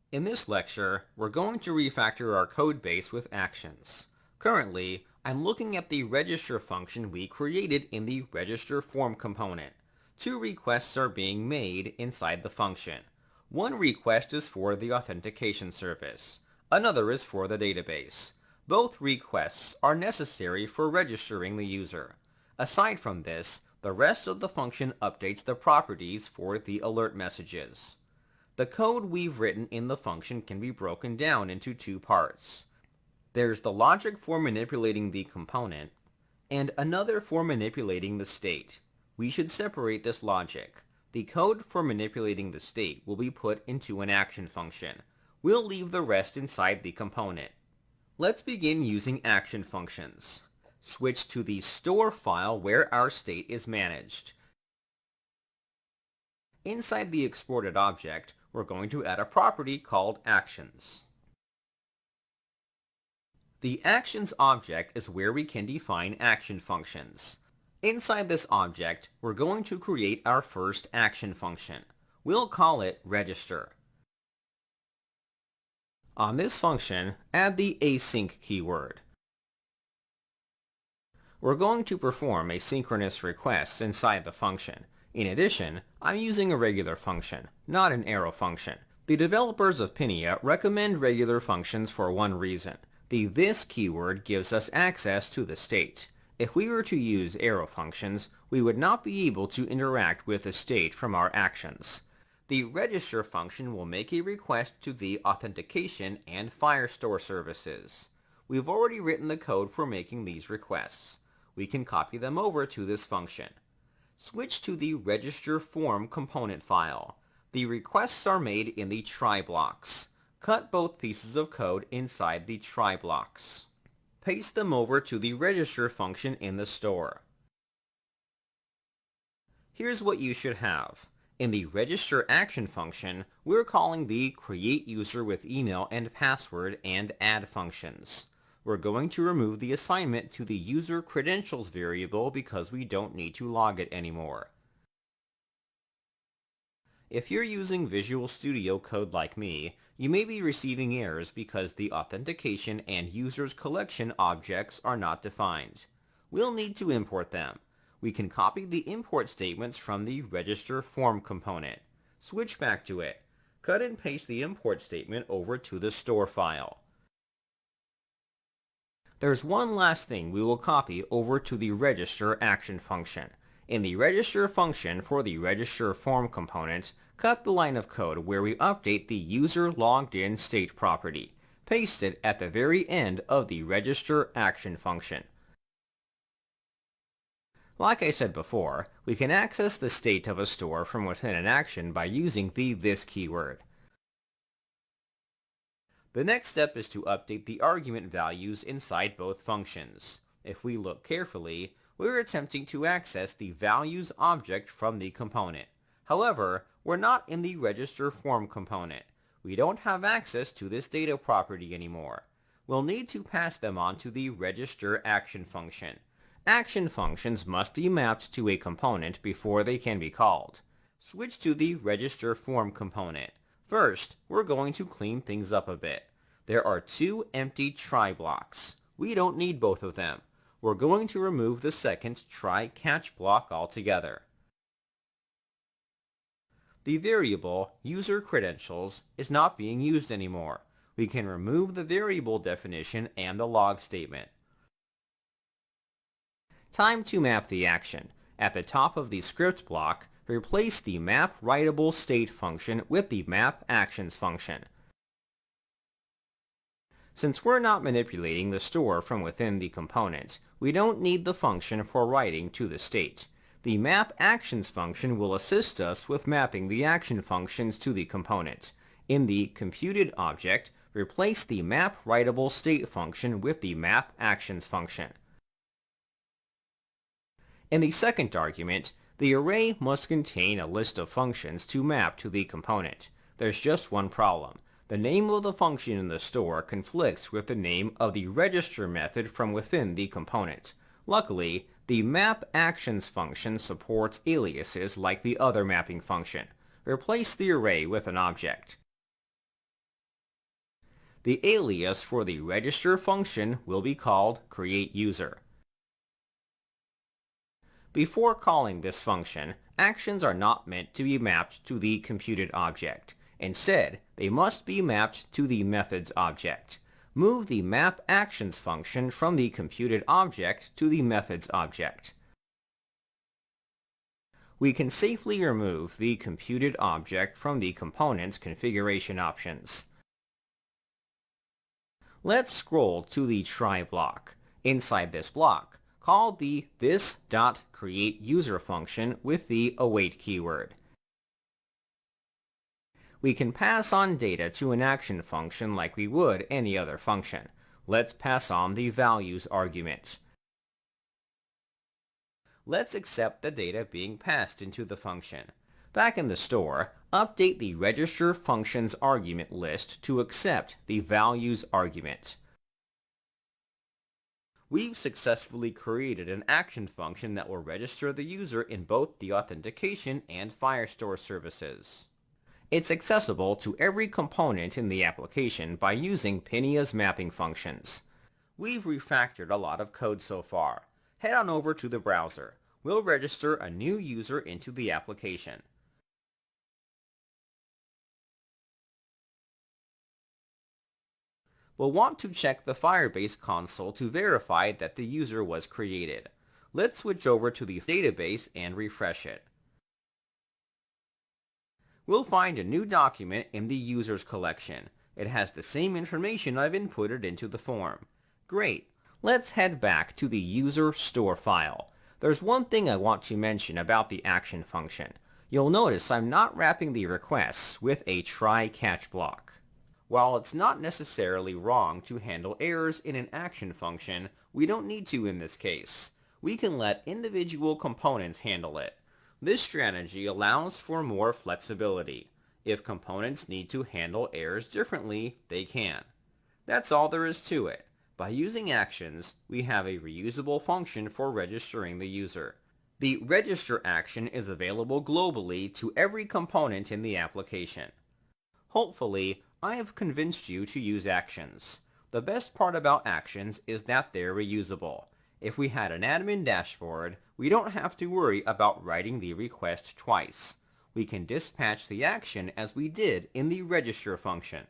In this lecture, we're going to refactor our code base with actions. Currently, I'm looking at the register function we created in the register form component. Two requests are being made inside the function. One request is for the authentication service. Another is for the database. Both requests are necessary for registering the user. Aside from this, the rest of the function updates the properties for the alert messages. The code we've written in the function can be broken down into two parts. There's the logic for manipulating the component, and another for manipulating the state. We should separate this logic. The code for manipulating the state will be put into an action function. We'll leave the rest inside the component. Let's begin using action functions. Switch to the store file where our state is managed. Inside the exported object, we're going to add a property called actions. The actions object is where we can define action functions. Inside this object, we're going to create our first action function. We'll call it register. On this function, add the async keyword. We're going to perform asynchronous requests inside the function. In addition, I'm using a regular function, not an arrow function. The developers of Pinia recommend regular functions for one reason. The this keyword gives us access to the state. If we were to use arrow functions, we would not be able to interact with the state from our actions. The register function will make a request to the authentication and Firestore services. We've already written the code for making these requests. We can copy them over to this function. Switch to the register form component file. The requests are made in the try blocks. Cut both pieces of code inside the try blocks. Paste them over to the register function in the store. Here's what you should have. In the register action function, we're calling the create user with email and password and add functions. We're going to remove the assignment to the user credentials variable because we don't need to log it anymore. If you're using Visual Studio Code like me, you may be receiving errors because the authentication and users collection objects are not defined. We'll need to import them. We can copy the import statements from the register form component. Switch back to it. Cut and paste the import statement over to the store file. There's one last thing we will copy over to the register action function. In the register function for the register form component, cut the line of code where we update the user logged in state property. Paste it at the very end of the register action function. Like I said before, we can access the state of a store from within an action by using the this keyword. The next step is to update the argument values inside both functions. If we look carefully, we're attempting to access the values object from the component. However, we're not in the register form component. We don't have access to this data property anymore. We'll need to pass them on to the register action function. Action functions must be mapped to a component before they can be called. Switch to the register form component. First, we're going to clean things up a bit. There are two empty try blocks. We don't need both of them. We're going to remove the second try catch block altogether. The variable user credentials is not being used anymore. We can remove the variable definition and the log statement. Time to map the action. At the top of the script block, replace the map writable state function with the map actions function. Since we're not manipulating the store from within the component, we don't need the function for writing to the state. The map actions function will assist us with mapping the action functions to the component. In the computed object, replace the map writable state function with the map actions function. In the second argument, the array must contain a list of functions to map to the component. There's just one problem. The name of the function in the store conflicts with the name of the register method from within the component. Luckily, the map actions function supports aliases like the other mapping function. Replace the array with an object. The alias for the register function will be called createUser. Before calling this function, actions are not meant to be mapped to the computed object. Instead, they must be mapped to the methods object. Move the mapActions function from the computed object to the methods object. We can safely remove the computed object from the component's configuration options. Let's scroll to the try block. Inside this block, call the this.createUser function with the await keyword. We can pass on data to an action function like we would any other function. Let's pass on the values argument. Let's accept the data being passed into the function. Back in the store, update the register function's argument list to accept the values argument. We've successfully created an action function that will register the user in both the Authentication and Firestore services. It's accessible to every component in the application by using Pinia's mapping functions. We've refactored a lot of code so far. Head on over to the browser. We'll register a new user into the application. We'll want to check the Firebase console to verify that the user was created. Let's switch over to the database and refresh it. We'll find a new document in the users collection. It has the same information I've inputted into the form. Great. Let's head back to the user store file. There's one thing I want to mention about the action function. You'll notice I'm not wrapping the requests with a try-catch block. While it's not necessarily wrong to handle errors in an action function, we don't need to in this case. We can let individual components handle it. This strategy allows for more flexibility. If components need to handle errors differently, they can. That's all there is to it. By using actions, we have a reusable function for registering the user. The register action is available globally to every component in the application. Hopefully, I have convinced you to use actions. The best part about actions is that they're reusable. If we had an admin dashboard, we don't have to worry about writing the request twice. We can dispatch the action as we did in the register function.